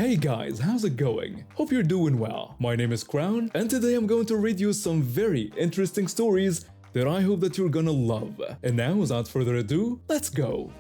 Hey guys, how's it going? Hope you're doing well. My name is Crown, and today I'm going to read you some very interesting stories that I hope that you're gonna love. And now, without further ado, let's go!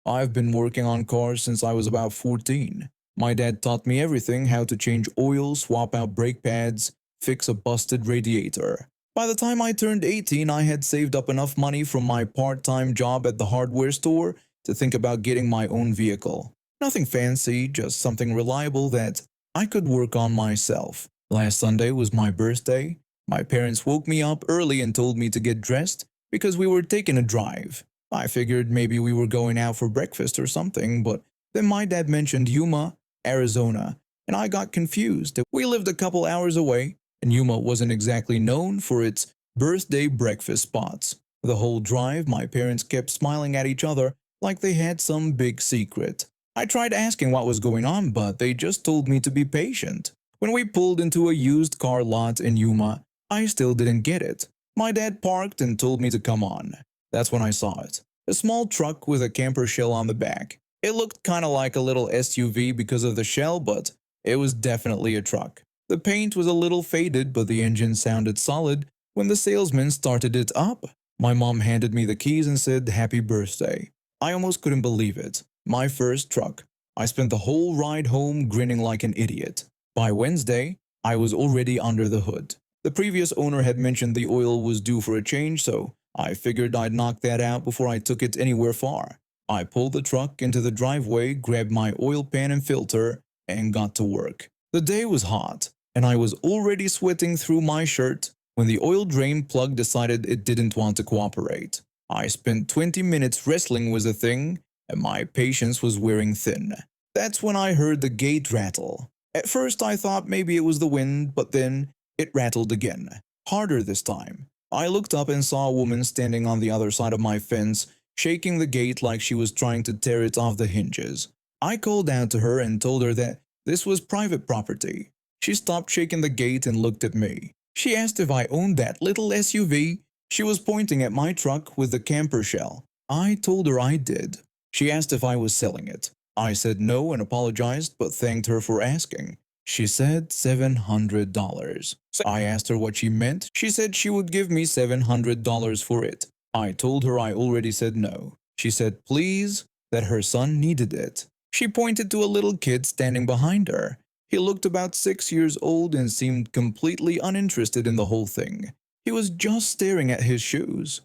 I've been working on cars since I was about 14. My dad taught me everything: how to change oil, swap out brake pads, fix a busted radiator. By the time I turned 18, I had saved up enough money from my part-time job at the hardware store to think about getting my own vehicle. Nothing fancy, just something reliable that I could work on myself. Last Sunday was my birthday. My parents woke me up early and told me to get dressed because we were taking a drive. I figured maybe we were going out for breakfast or something, but then my dad mentioned Yuma, Arizona, and I got confused. We lived a couple hours away, and Yuma wasn't exactly known for its birthday breakfast spots. The whole drive, my parents kept smiling at each other like they had some big secret. I tried asking what was going on, but they just told me to be patient. When we pulled into a used car lot in Yuma, I still didn't get it. My dad parked and told me to come on. That's when I saw it. A small truck with a camper shell on the back. It looked kinda like a little SUV because of the shell, but it was definitely a truck. The paint was a little faded, but the engine sounded solid when the salesman started it up. My mom handed me the keys and said, "Happy birthday." I almost couldn't believe it. My first truck. I spent the whole ride home grinning like an idiot. By Wednesday, I was already under the hood. The previous owner had mentioned the oil was due for a change, so I figured I'd knock that out before I took it anywhere far. I pulled the truck into the driveway, grabbed my oil pan and filter, and got to work. The day was hot, and I was already sweating through my shirt when the oil drain plug decided it didn't want to cooperate. I spent 20 minutes wrestling with the thing, and my patience was wearing thin. That's when I heard the gate rattle. At first I thought maybe it was the wind, but then it rattled again, harder this time. I looked up and saw a woman standing on the other side of my fence, shaking the gate like she was trying to tear it off the hinges. I called out to her and told her that this was private property. She stopped shaking the gate and looked at me. She asked if I owned that little SUV. She was pointing at my truck with the camper shell. I told her I did. She asked if I was selling it. I said no and apologized, but thanked her for asking. She said $700. I asked her what she meant. She said she would give me $700 for it. I told her I already said no. She said please, that her son needed it. She pointed to a little kid standing behind her. He looked about 6 years old and seemed completely uninterested in the whole thing. He was just staring at his shoes.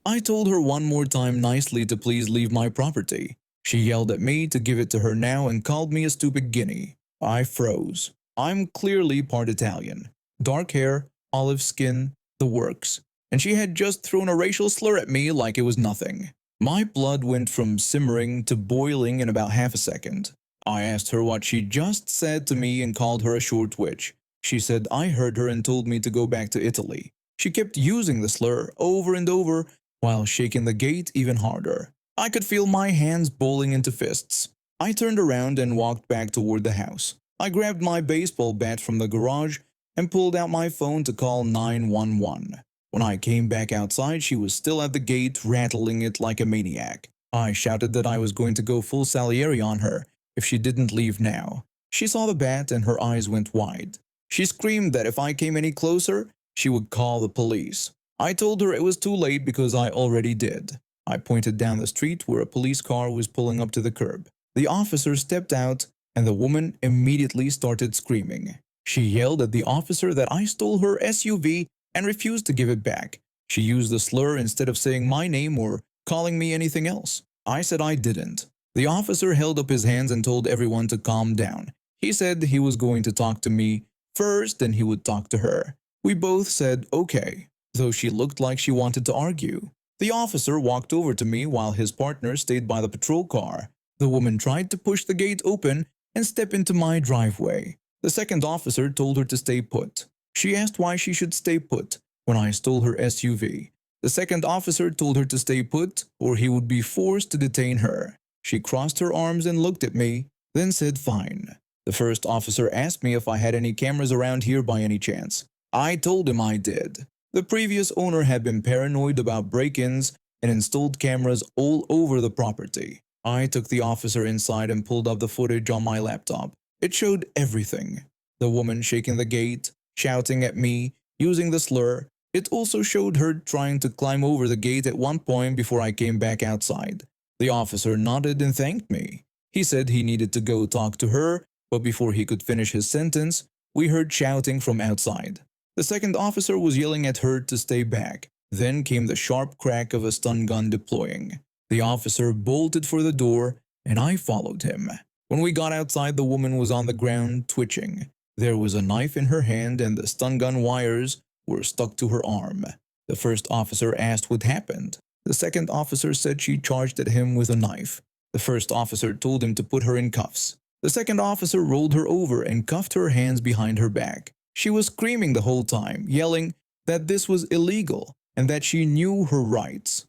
I told her one more time nicely to please leave my property. She yelled at me to give it to her now and called me a stupid guinea. I froze. I'm clearly part Italian. Dark hair, olive skin, the works. And she had just thrown a racial slur at me like it was nothing. My blood went from simmering to boiling in about half a second. I asked her what she just said to me and called her a short witch. She said I heard her and told me to go back to Italy. She kept using the slur over and over while shaking the gate even harder. I could feel my hands bowling into fists. I turned around and walked back toward the house. I grabbed my baseball bat from the garage and pulled out my phone to call 911. When I came back outside, she was still at the gate, rattling it like a maniac. I shouted that I was going to go full Salieri on her if she didn't leave now. She saw the bat and her eyes went wide. She screamed that if I came any closer, she would call the police. I told her it was too late because I already did. I pointed down the street where a police car was pulling up to the curb. The officer stepped out, and the woman immediately started screaming. She yelled at the officer that I stole her SUV and refused to give it back. She used the slur instead of saying my name or calling me anything else. I said I didn't. The officer held up his hands and told everyone to calm down. He said he was going to talk to me first, then he would talk to her. We both said okay, though she looked like she wanted to argue. The officer walked over to me while his partner stayed by the patrol car. The woman tried to push the gate open and step into my driveway. The second officer told her to stay put. She asked why she should stay put when I stole her SUV. The second officer told her to stay put or he would be forced to detain her. She crossed her arms and looked at me, then said fine. The first officer asked me if I had any cameras around here by any chance. I told him I did. The previous owner had been paranoid about break-ins and installed cameras all over the property. I took the officer inside and pulled up the footage on my laptop. It showed everything. The woman shaking the gate, shouting at me, using the slur. It also showed her trying to climb over the gate at one point before I came back outside. The officer nodded and thanked me. He said he needed to go talk to her, but before he could finish his sentence, we heard shouting from outside. The second officer was yelling at her to stay back. Then came the sharp crack of a stun gun deploying. The officer bolted for the door, and I followed him. When we got outside, the woman was on the ground, twitching. There was a knife in her hand, and the stun gun wires were stuck to her arm. The first officer asked what happened. The second officer said she charged at him with a knife. The first officer told him to put her in cuffs. The second officer rolled her over and cuffed her hands behind her back. She was screaming the whole time, yelling that this was illegal and that she knew her rights.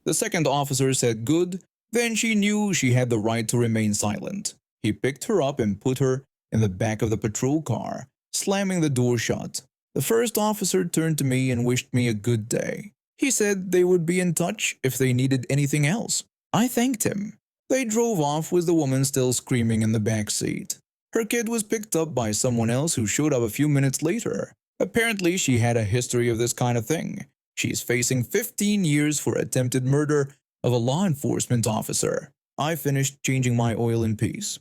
The second officer said good, then she knew she had the right to remain silent. He picked her up and put her in the back of the patrol car, slamming the door shut. The first officer turned to me and wished me a good day. He said they would be in touch if they needed anything else. I thanked him. They drove off with the woman still screaming in the back seat. Her kid was picked up by someone else who showed up a few minutes later. Apparently, she had a history of this kind of thing. She's facing 15 years for attempted murder of a law enforcement officer. I finished changing my oil in peace.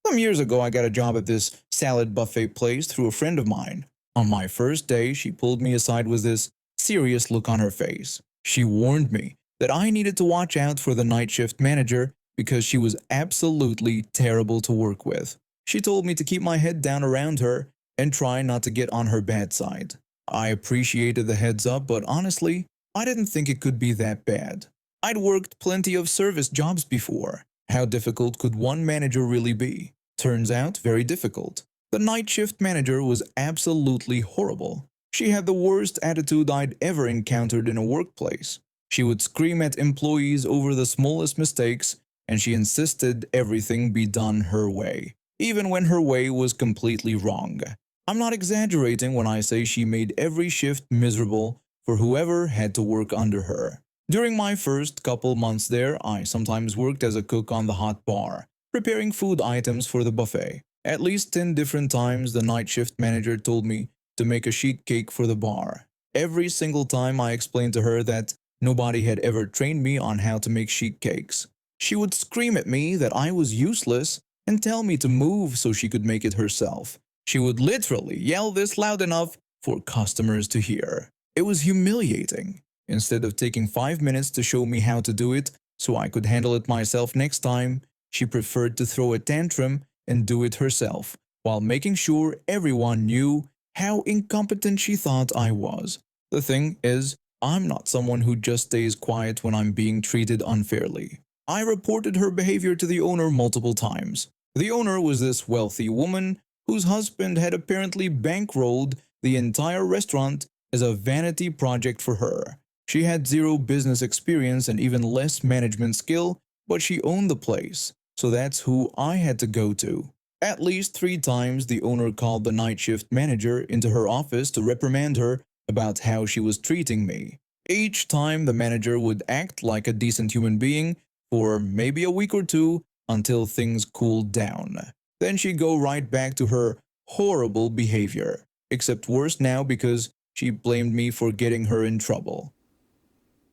Some years ago, I got a job at this salad buffet place through a friend of mine. On my first day, she pulled me aside with this serious look on her face. She warned me that I needed to watch out for the night shift manager because she was absolutely terrible to work with. She told me to keep my head down around her and try not to get on her bad side. I appreciated the heads up, but honestly, I didn't think it could be that bad. I'd worked plenty of service jobs before. How difficult could one manager really be? Turns out, very difficult. The night shift manager was absolutely horrible. She had the worst attitude I'd ever encountered in a workplace. She would scream at employees over the smallest mistakes, and she insisted everything be done her way, even when her way was completely wrong. I'm not exaggerating when I say she made every shift miserable for whoever had to work under her. During my first couple months there, I sometimes worked as a cook on the hot bar, preparing food items for the buffet. At least 10 different times the night shift manager told me to make a sheet cake for the bar. Every single time I explained to her that nobody had ever trained me on how to make sheet cakes. She would scream at me that I was useless and tell me to move so she could make it herself. She would literally yell this loud enough for customers to hear. It was humiliating. Instead of taking 5 minutes to show me how to do it so I could handle it myself next time, she preferred to throw a tantrum and do it herself, while making sure everyone knew how incompetent she thought I was. The thing is, I'm not someone who just stays quiet when I'm being treated unfairly. I reported her behavior to the owner multiple times. The owner was this wealthy woman whose husband had apparently bankrolled the entire restaurant as a vanity project for her. She had zero business experience and even less management skill, but she owned the place, so that's who I had to go to. At least 3 times the owner called the night shift manager into her office to reprimand her about how she was treating me. Each time the manager would act like a decent human being for maybe a week or two until things cooled down. Then she'd go right back to her horrible behavior, except worse now because she blamed me for getting her in trouble.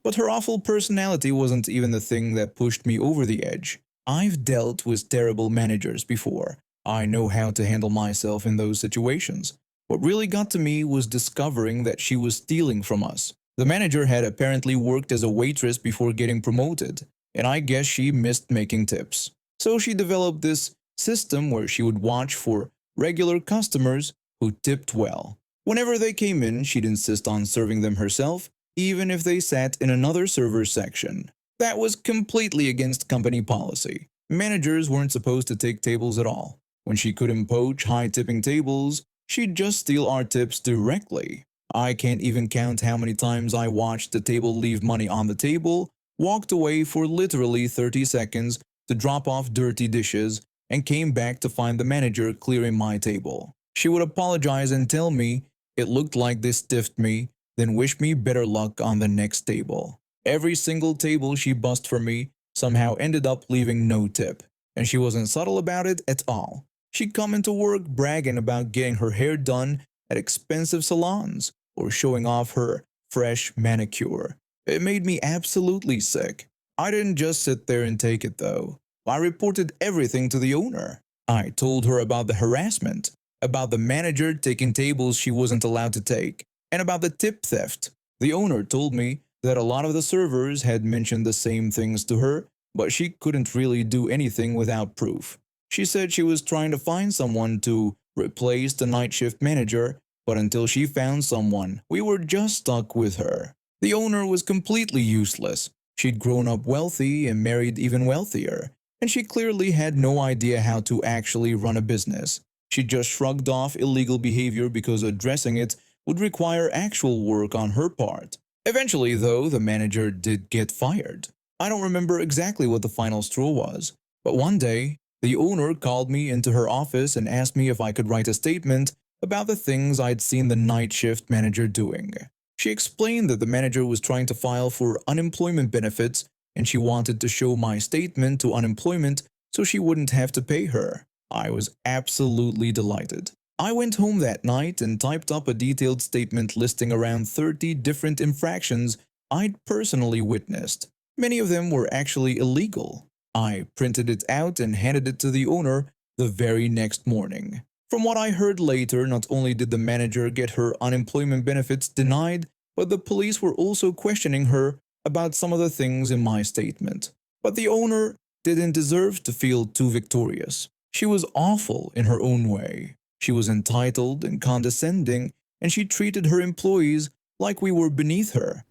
But her awful personality wasn't even the thing that pushed me over the edge. I've dealt with terrible managers before. I know how to handle myself in those situations. What really got to me was discovering that she was stealing from us. The manager had apparently worked as a waitress before getting promoted, and I guess she missed making tips. So she developed this system where she would watch for regular customers who tipped well. Whenever they came in, she'd insist on serving them herself, even if they sat in another server's section. That was completely against company policy. Managers weren't supposed to take tables at all. When she couldn't poach high-tipping tables, she'd just steal our tips directly. I can't even count how many times I watched the table leave money on the table, walked away for literally 30 seconds to drop off dirty dishes, and came back to find the manager clearing my table. She would apologize and tell me it looked like they stiffed me then wished me better luck on the next table. Every single table she bussed for me somehow ended up leaving no tip, and she wasn't subtle about it at all. She'd come into work bragging about getting her hair done at expensive salons or showing off her fresh manicure. It made me absolutely sick. I didn't just sit there and take it though. I reported everything to the owner. I told her about the harassment, about the manager taking tables she wasn't allowed to take, and about the tip theft. The owner told me that a lot of the servers had mentioned the same things to her, but she couldn't really do anything without proof. She said she was trying to find someone to replace the night shift manager, but until she found someone, we were just stuck with her. The owner was completely useless. She'd grown up wealthy and married even wealthier, and she clearly had no idea how to actually run a business. She just shrugged off illegal behavior because addressing it would require actual work on her part. Eventually, though, the manager did get fired. I don't remember exactly what the final straw was, but one day, the owner called me into her office and asked me if I could write a statement about the things I'd seen the night shift manager doing. She explained that the manager was trying to file for unemployment benefits and she wanted to show my statement to unemployment so she wouldn't have to pay her. I was absolutely delighted. I went home that night and typed up a detailed statement listing around 30 different infractions I'd personally witnessed. Many of them were actually illegal. I printed it out and handed it to the owner the very next morning. From what I heard later, not only did the manager get her unemployment benefits denied, but the police were also questioning her about some of the things in my statement. But the owner didn't deserve to feel too victorious. She was awful in her own way. She was entitled and condescending, and she treated her employees like we were beneath her.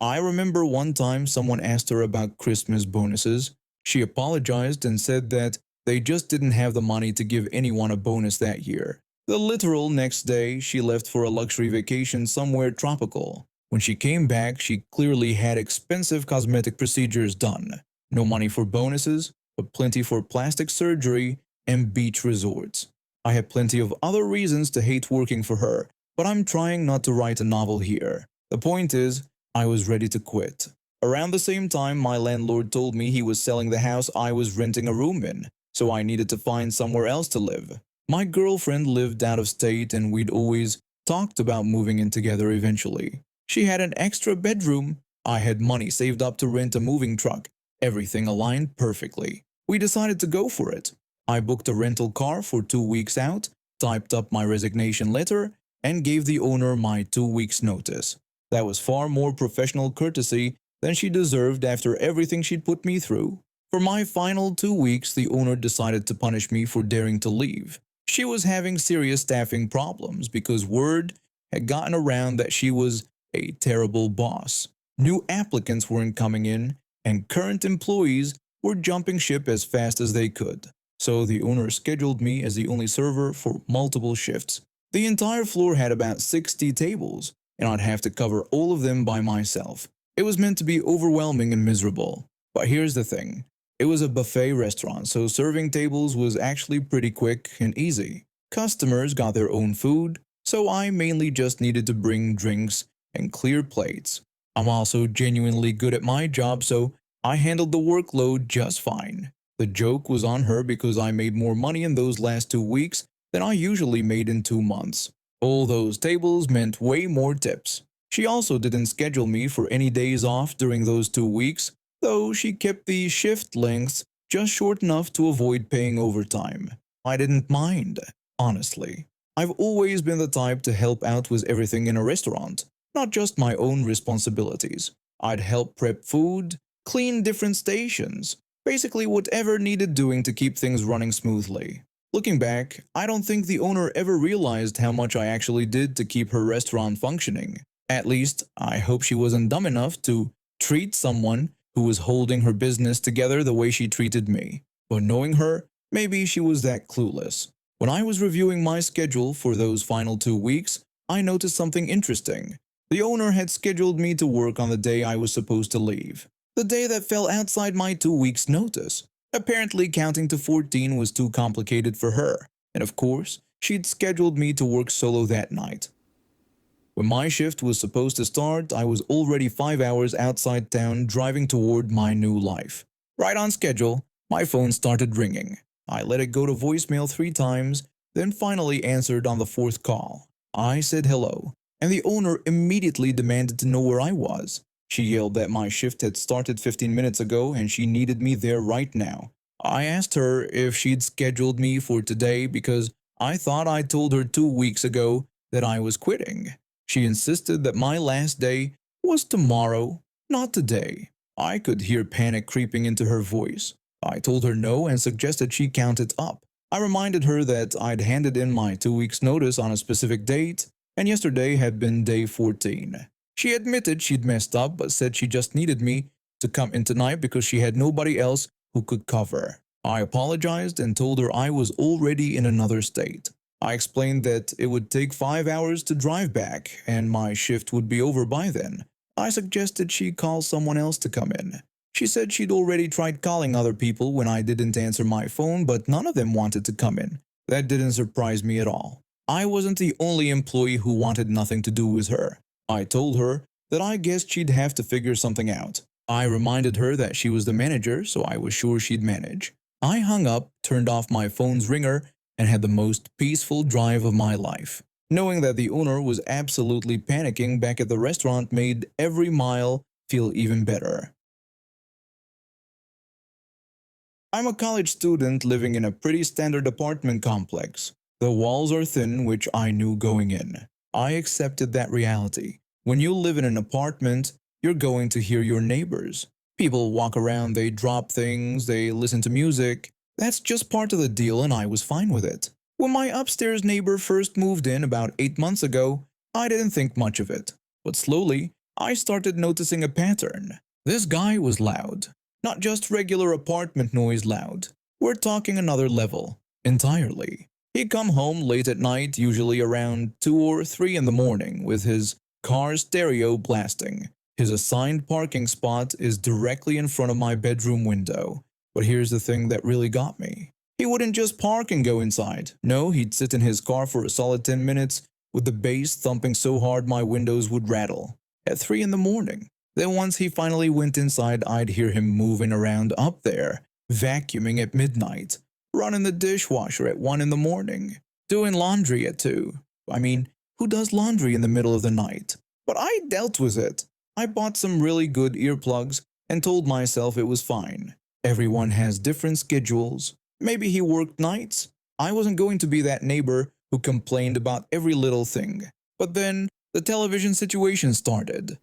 I remember one time someone asked her about Christmas bonuses. She apologized and said that they just didn't have the money to give anyone a bonus that year. The literal next day, she left for a luxury vacation somewhere tropical. When she came back, she clearly had expensive cosmetic procedures done. No money for bonuses, but plenty for plastic surgery and beach resorts. I had plenty of other reasons to hate working for her, but I'm trying not to write a novel here. The point is, I was ready to quit. Around the same time, my landlord told me he was selling the house I was renting a room in, so I needed to find somewhere else to live. My girlfriend lived out of state and we'd always talked about moving in together eventually. She had an extra bedroom. I had money saved up to rent a moving truck. Everything aligned perfectly. We decided to go for it. I booked a rental car for 2 weeks out, typed up my resignation letter, and gave the owner my 2 weeks' notice. That was far more professional courtesy than she deserved after everything she'd put me through. For my final 2 weeks, the owner decided to punish me for daring to leave. She was having serious staffing problems because word had gotten around that she was a terrible boss. New applicants weren't coming in, and current employees were jumping ship as fast as they could. So the owner scheduled me as the only server for multiple shifts. The entire floor had about 60 tables, and I'd have to cover all of them by myself. It was meant to be overwhelming and miserable. But here's the thing. It was a buffet restaurant, so serving tables was actually pretty quick and easy. Customers got their own food, so I mainly just needed to bring drinks and clear plates. I'm also genuinely good at my job, so I handled the workload just fine. The joke was on her because I made more money in those last 2 weeks than I usually made in 2 months. All those tables meant way more tips. She also didn't schedule me for any days off during those 2 weeks, though she kept the shift lengths just short enough to avoid paying overtime. I didn't mind, honestly. I've always been the type to help out with everything in a restaurant, not just my own responsibilities. I'd help prep food, clean different stations, basically whatever needed doing to keep things running smoothly. Looking back, I don't think the owner ever realized how much I actually did to keep her restaurant functioning. At least, I hope she wasn't dumb enough to treat someone who was holding her business together the way she treated me. But knowing her, maybe she was that clueless. When I was reviewing my schedule for those final 2 weeks, I noticed something interesting. The owner had scheduled me to work on the day I was supposed to leave. The day that fell outside my 2 weeks' notice. Apparently counting to 14 was too complicated for her, and of course, she'd scheduled me to work solo that night. When my shift was supposed to start, I was already 5 hours outside town driving toward my new life. Right on schedule, my phone started ringing. I let it go to voicemail 3 times, then finally answered on the fourth call. I said hello, and the owner immediately demanded to know where I was. She yelled that my shift had started 15 minutes ago and she needed me there right now. I asked her if she'd scheduled me for today because I thought I told her 2 weeks ago that I was quitting. She insisted that my last day was tomorrow, not today. I could hear panic creeping into her voice. I told her no and suggested she count it up. I reminded her that I'd handed in my 2 weeks' notice on a specific date, and yesterday had been day 14. She admitted she'd messed up but said she just needed me to come in tonight because she had nobody else who could cover. I apologized and told her I was already in another state. I explained that it would take 5 hours to drive back and my shift would be over by then. I suggested she call someone else to come in. She said she'd already tried calling other people when I didn't answer my phone, but none of them wanted to come in. That didn't surprise me at all. I wasn't the only employee who wanted nothing to do with her. I told her that I guessed she'd have to figure something out. I reminded her that she was the manager, so I was sure she'd manage. I hung up, turned off my phone's ringer, and had the most peaceful drive of my life. Knowing that the owner was absolutely panicking back at the restaurant made every mile feel even better. I'm a college student living in a pretty standard apartment complex. The walls are thin, which I knew going in. I accepted that reality. When you live in an apartment, you're going to hear your neighbors. People walk around, they drop things, they listen to music. That's just part of the deal and I was fine with it. When my upstairs neighbor first moved in about 8 months ago, I didn't think much of it. But slowly, I started noticing a pattern. This guy was loud. Not just regular apartment noise loud. We're talking another level, entirely. He'd come home late at night, usually around 2 or 3 in the morning, with his car stereo blasting. His assigned parking spot is directly in front of my bedroom window. But here's the thing that really got me. He wouldn't just park and go inside. No, he'd sit in his car for a solid 10 minutes, with the bass thumping so hard my windows would rattle. At 3 in the morning. Then once he finally went inside, I'd hear him moving around up there, vacuuming at midnight, running the dishwasher at 1 in the morning, doing laundry at 2. I mean, who does laundry in the middle of the night? But I dealt with it. I bought some really good earplugs and told myself it was fine. Everyone has different schedules. Maybe he worked nights. I wasn't going to be that neighbor who complained about every little thing. But then the television situation started.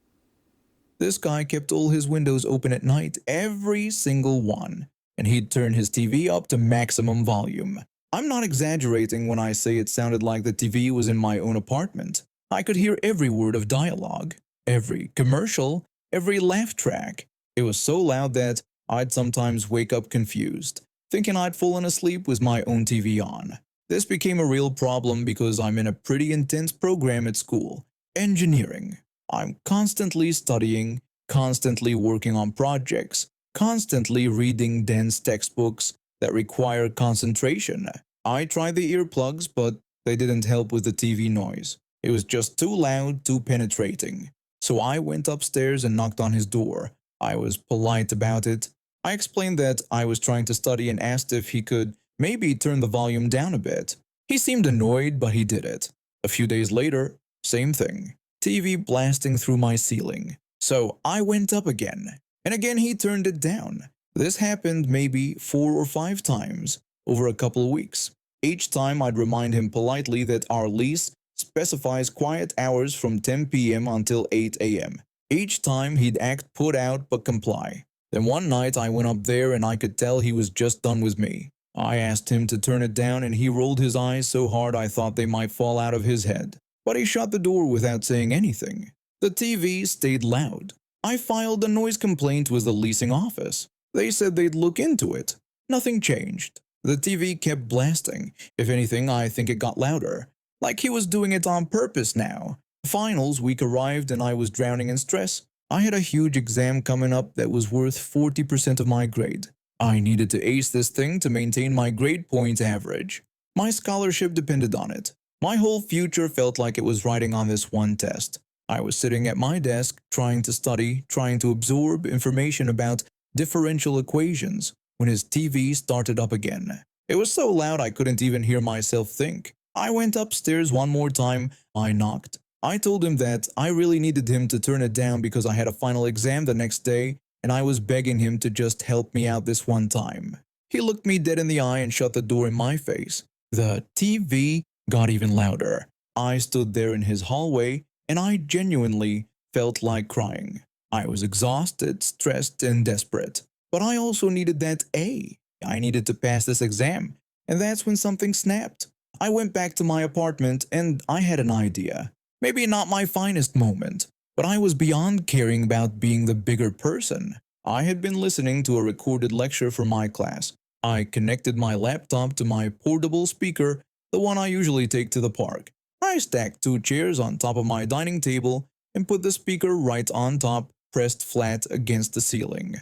This guy kept all his windows open at night, every single one, and he'd turn his TV up to maximum volume. I'm not exaggerating when I say it sounded like the TV was in my own apartment. I could hear every word of dialogue, every commercial, every laugh track. It was so loud that I'd sometimes wake up confused, thinking I'd fallen asleep with my own TV on. This became a real problem because I'm in a pretty intense program at school, engineering. I'm constantly studying, constantly working on projects, constantly reading dense textbooks that require concentration. I tried the earplugs, but they didn't help with the TV noise. It was just too loud, too penetrating. So I went upstairs and knocked on his door. I was polite about it. I explained that I was trying to study and asked if he could maybe turn the volume down a bit. He seemed annoyed, but he did it. A few days later, same thing. TV blasting through my ceiling. So I went up again. And again he turned it down. This happened maybe 4 or 5 times over a couple of weeks. Each time I'd remind him politely that our lease specifies quiet hours from 10 p.m. until 8 a.m. Each time he'd act put out but comply. Then one night I went up there and I could tell he was just done with me. I asked him to turn it down and he rolled his eyes so hard I thought they might fall out of his head. But he shut the door without saying anything. The TV stayed loud. I filed a noise complaint with the leasing office. They said they'd look into it. Nothing changed. The TV kept blasting. If anything, I think it got louder. Like he was doing it on purpose now. Finals week arrived and I was drowning in stress. I had a huge exam coming up that was worth 40% of my grade. I needed to ace this thing to maintain my grade point average. My scholarship depended on it. My whole future felt like it was riding on this one test. I was sitting at my desk, trying to study, trying to absorb information about differential equations, when his TV started up again. It was so loud I couldn't even hear myself think. I went upstairs one more time. I knocked. I told him that I really needed him to turn it down because I had a final exam the next day and I was begging him to just help me out this one time. He looked me dead in the eye and shut the door in my face. The TV got even louder. I stood there in his hallway and I genuinely felt like crying. I was exhausted, stressed, and desperate. But I also needed that A. I needed to pass this exam. And that's when something snapped. I went back to my apartment and I had an idea. Maybe not my finest moment, but I was beyond caring about being the bigger person. I had been listening to a recorded lecture for my class. I connected my laptop to my portable speaker, the one I usually take to the park. I stacked 2 chairs on top of my dining table and put the speaker right on top, pressed flat against the ceiling.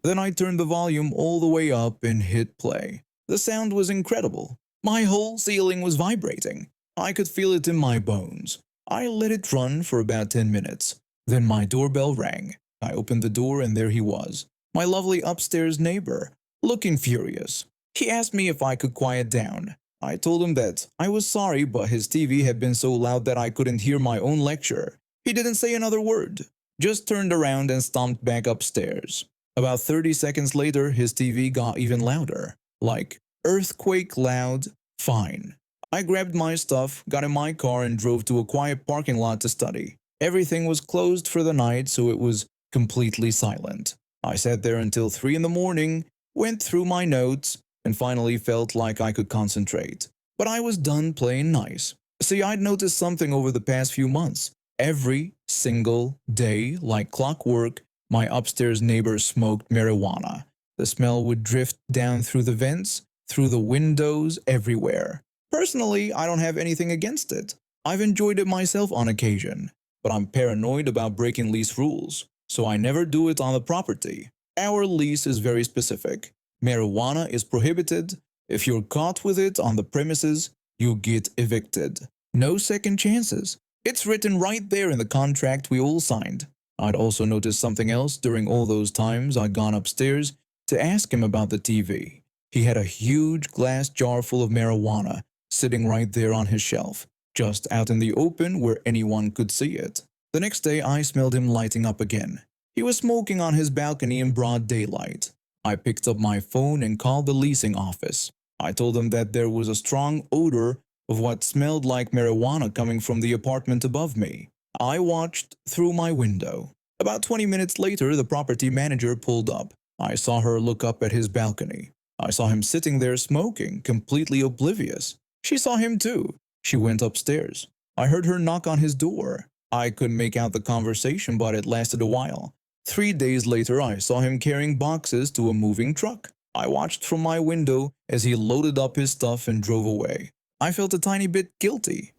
Then I turned the volume all the way up and hit play. The sound was incredible. My whole ceiling was vibrating. I could feel it in my bones. I let it run for about 10 minutes. Then my doorbell rang. I opened the door and there he was, my lovely upstairs neighbor, looking furious. He asked me if I could quiet down. I told him that I was sorry, but his TV had been so loud that I couldn't hear my own lecture. He didn't say another word, just turned around and stomped back upstairs. About 30 seconds later, his TV got even louder, like earthquake loud. Fine. I grabbed my stuff, got in my car, and drove to a quiet parking lot to study. Everything was closed for the night, so it was completely silent. I sat there until 3 in the morning, went through my notes, and finally felt like I could concentrate. But I was done playing nice. See, I'd noticed something over the past few months. Every single day, like clockwork, my upstairs neighbor smoked marijuana. The smell would drift down through the vents, through the windows, everywhere. Personally, I don't have anything against it. I've enjoyed it myself on occasion, but I'm paranoid about breaking lease rules, so I never do it on the property. Our lease is very specific. Marijuana is prohibited. If you're caught with it on the premises, you get evicted. No second chances. It's written right there in the contract we all signed. I'd also noticed something else during all those times I'd gone upstairs to ask him about the TV. He had a huge glass jar full of marijuana sitting right there on his shelf, just out in the open where anyone could see it. The next day I smelled him lighting up again. He was smoking on his balcony in broad daylight. I picked up my phone and called the leasing office. I told them that there was a strong odor of what smelled like marijuana coming from the apartment above me. I watched through my window. About 20 minutes later, the property manager pulled up. I saw her look up at his balcony. I saw him sitting there smoking, completely oblivious. She saw him too. She went upstairs. I heard her knock on his door. I couldn't make out the conversation, but it lasted a while. 3 days later, I saw him carrying boxes to a moving truck. I watched from my window as he loaded up his stuff and drove away. I felt a tiny bit guilty,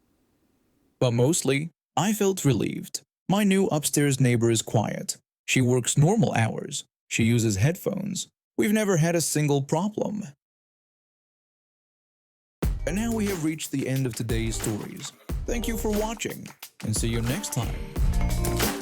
but mostly, I felt relieved. My new upstairs neighbor is quiet. She works normal hours. She uses headphones. We've never had a single problem. And now we have reached the end of today's stories. Thank you for watching, and see you next time.